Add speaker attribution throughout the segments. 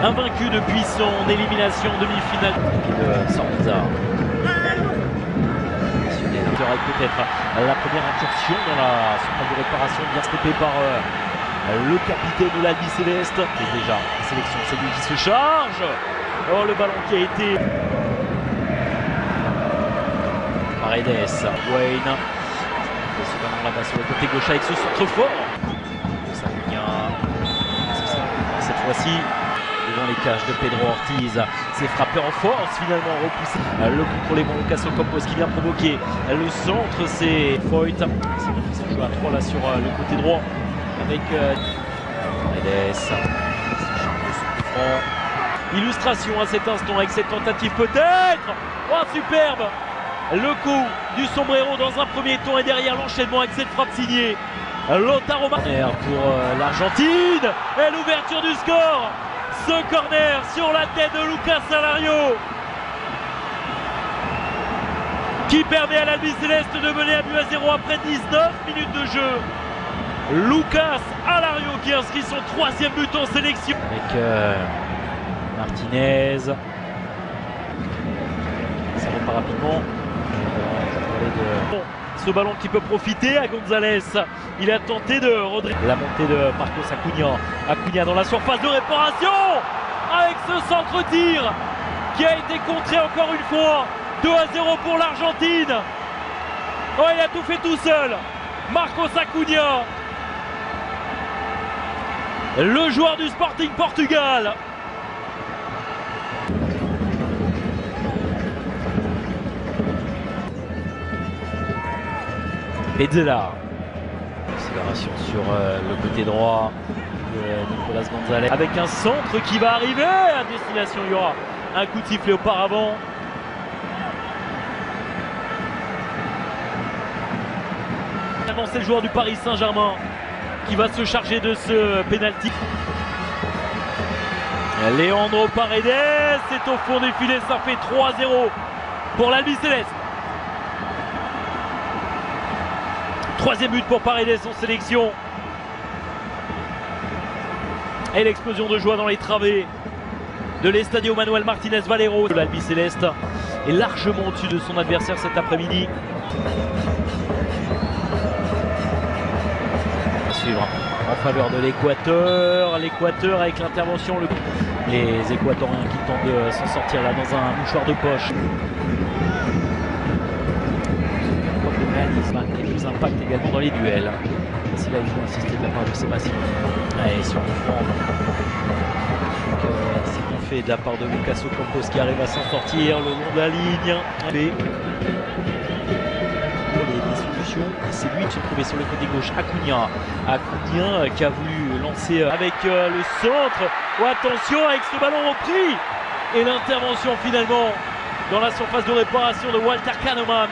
Speaker 1: invaincu depuis son élimination en demi-finale. De Sanza. Peut-être la première incursion dans la surface de réparation, bien stoppée par le capitaine de l'Albi Céleste. C'est déjà la sélection, c'est lui qui se charge. Oh, le ballon qui a été Paredes, Wayne. Ce ballon là-bas sur le côté gauche avec ce centre fort. Cette fois-ci, devant les cages de Pedro Ortiz, c'est frappé en force, finalement repoussé. Le contrôle est bon, Lucas Ocampos qui vient provoquer. Le centre, c'est Foyt. C'est bien qu'ils sont joués à 3 là sur le côté droit avec Paredes. Illustration à cet instant avec cette tentative peut-être. Oh, superbe! Le coup du sombrero dans un premier temps et derrière l'enchaînement avec cette frappe signée Lautaro Martinez pour l'Argentine et l'ouverture du score. Ce corner sur la tête de Lucas Alario qui permet à l'Albi Céleste de mener à but à 0 après 19 minutes de jeu. Lucas Alario qui inscrit son 3e but en sélection. Avec Martinez. Ça repart rapidement. Ce ballon qui peut profiter à Gonzalez. Il a tenté de redresser la montée de Marcos Acuna. Acuna dans la surface de réparation avec ce centre-tir qui a été contré encore une fois. 2-0 pour l'Argentine. Oh, il a tout fait tout seul. Marcos Acuna, le joueur du Sporting Portugal. Petzela. Accélération sur le côté droit de Nicolas Gonzalez. Avec un centre qui va arriver à destination. Il y aura un coup de sifflet auparavant. C'est le joueur du Paris Saint-Germain qui va se charger de ce pénalty. Leandro Paredes est au fond du filet. Ça fait 3-0 pour l'Albi Céleste. 3e but pour Paredes en sélection. Et l'explosion de joie dans les travées de l'Estadio Manuel Martinez Valero. L'Albi Céleste est largement au-dessus de son adversaire cet après-midi. À suivre en faveur de l'Équateur. L'Équateur avec l'intervention. Les Équatoriens qui tentent de s'en sortir là dans un mouchoir de poche. Et plus impact également dans les duels. C'est là il faut insister de la part de Sébastien. Allez, sur le front. C'est bien fait de la part de Lucas Ocampos qui arrive à s'en sortir le long de la ligne. Et des solutions. Et c'est lui qui s'est trouvé sur le côté gauche. Acuna qui a voulu lancer avec le centre. Oh, attention avec ce ballon repris. Et l'intervention finalement dans la surface de réparation de Walter Kahneman.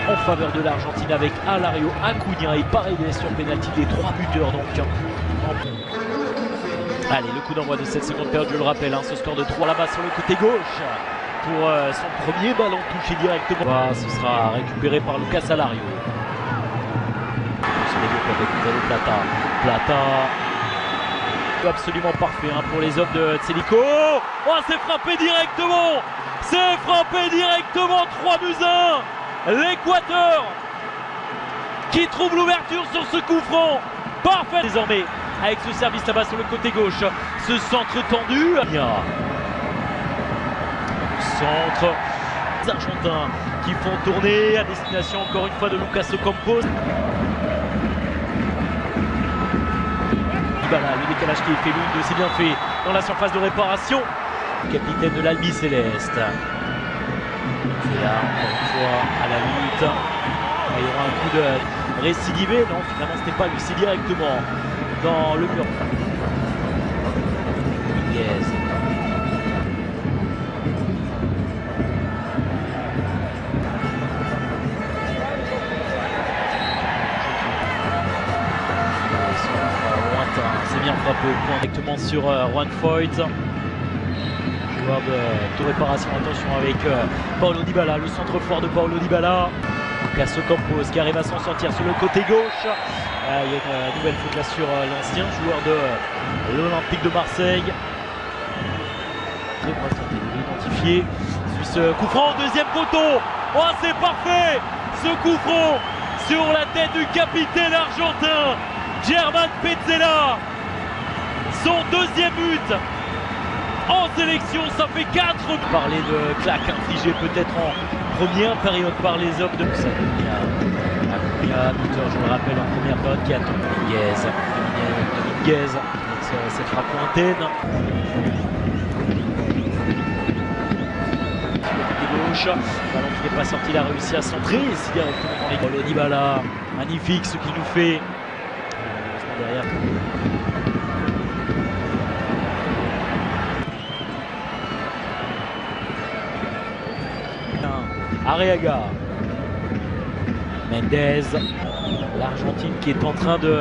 Speaker 1: En faveur de l'Argentine avec Alario, Acuna et Paredes sur pénalty, les 3 buteurs donc. Allez, le coup d'envoi de cette seconde période, je le rappelle, ce score de 3 là-bas sur le côté gauche pour son premier ballon touché directement. Ce sera récupéré par Lucas Alario. Sur les deux avec Gonzalo Plata. Absolument parfait pour les hommes de Tselico. Oh, c'est frappé directement. C'est frappé directement, 3-1. L'Équateur qui trouve l'ouverture sur ce coup franc. Parfait désormais avec ce service là-bas sur le côté gauche. Ce centre tendu. Centre. Les Argentins qui font tourner à destination encore une fois de Lucas Ocampos. Voilà, le décalage qui est fait, l'une de c'est bien fait dans la surface de réparation. Capitaine de l'Albi Céleste. Et là, encore une fois, à la lutte. Il y aura un coup de récidivé. Non, finalement, ce n'était pas lui. C'est directement dans le mur. Yes. C'est bien frappé au point directement sur Juan Foyt. boulevard de réparation. Attention avec Paulo Dybala, le centre fort de Paulo Dybala. Lucas Ocampos qui arrive à s'en sortir sur le côté gauche. Il y a une nouvelle faute là sur l'ancien joueur de l'Olympique de Marseille. Très bien tenté de l'identifier. Suisse coup franc, deuxième poteau. Oh, c'est parfait! Ce coup franc sur la tête du capitaine argentin, Germán Petzela. Son deuxième but en sélection, ça fait 4. Parler de claque infligée peut-être en première période par les hommes de Acuna, buteur, je le rappelle, en première période qui attend Dominguez avec cette frappe lointaine. Gauche, ballon qui n'est pas sorti, il a réussi à centrer ici directement dans les Paulo Dybala, magnifique ce qu'il nous fait. Derrière. Arriaga, Mendes, l'Argentine qui est en train de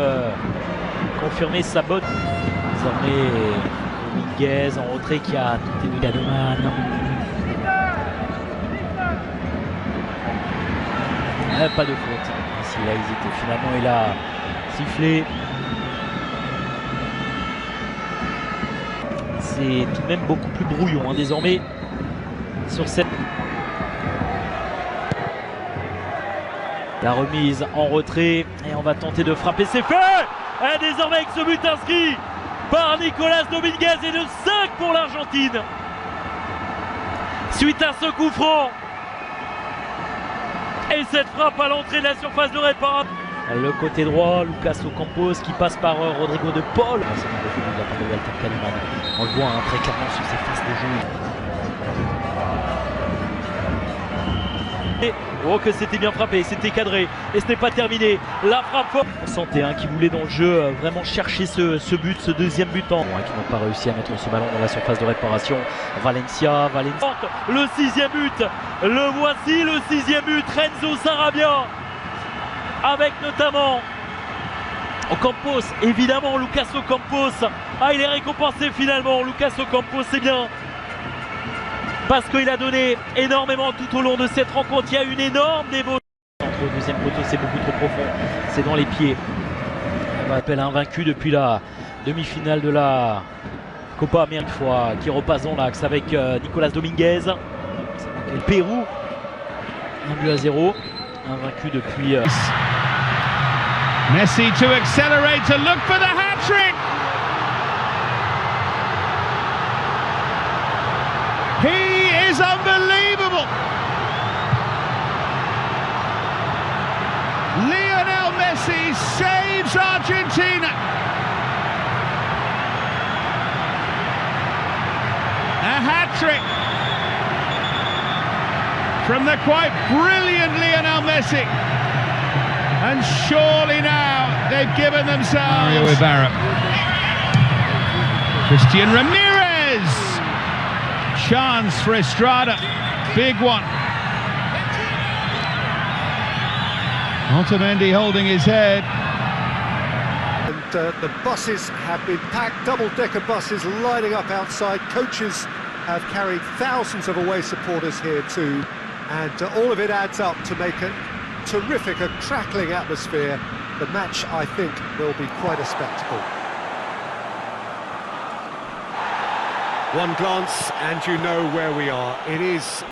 Speaker 1: confirmer sa botte. Désormais Dominguez en retrait qui a tenté de Gadoman. Pas de faute. Ici, il a hésité. Finalement, il a sifflé. C'est tout de même beaucoup plus brouillon désormais sur cette. La remise en retrait et on va tenter de frapper. C'est fait! Et désormais avec ce but inscrit par Nicolas Dominguez et de 5 pour l'Argentine. Suite à ce coup franc. Et cette frappe à l'entrée de la surface de réparation. Le côté droit, Lucas Ocampos qui passe par Rodrigo de Paul. On le voit très clairement sur ses faces de jeu. Oh que c'était bien frappé, c'était cadré et ce n'est pas terminé. La frappe forte. On sentait qui voulait dans le jeu vraiment chercher ce but, ce deuxième but qui n'ont pas réussi à mettre ce ballon dans la surface de réparation. Valencia, le 6e but, le voici le 6e but, Renzo Sarabia avec notamment Ocampos, évidemment Lucas Ocampos. Il est récompensé finalement, Lucas Ocampos, c'est bien. Parce qu'il a donné énormément tout au long de cette rencontre. Il y a une énorme dévotion. Entre le deuxième poteau, c'est beaucoup trop profond. C'est dans les pieds. On appelle invaincu depuis la demi-finale de la Copa América. Une fois qui repasse dans l'axe avec Nicolas Dominguez. Et le Pérou. 1-0. Invaincu depuis.
Speaker 2: Messi to accelerate, to look for the hat-trick. He is unbelievable. Lionel Messi saves Argentina. A hat-trick from the quite brilliant Lionel Messi. And surely now they've given themselves. Mario Ibarra. Christian Ramirez. Chance for Estrada. Big one. Otamendi holding his head.
Speaker 3: And the buses have been packed, double-decker buses lining up outside. Coaches have carried thousands of away supporters here too. And all of it adds up to make a terrific, a crackling atmosphere. The match, I think, will be quite a spectacle. One glance and you know where we are. It is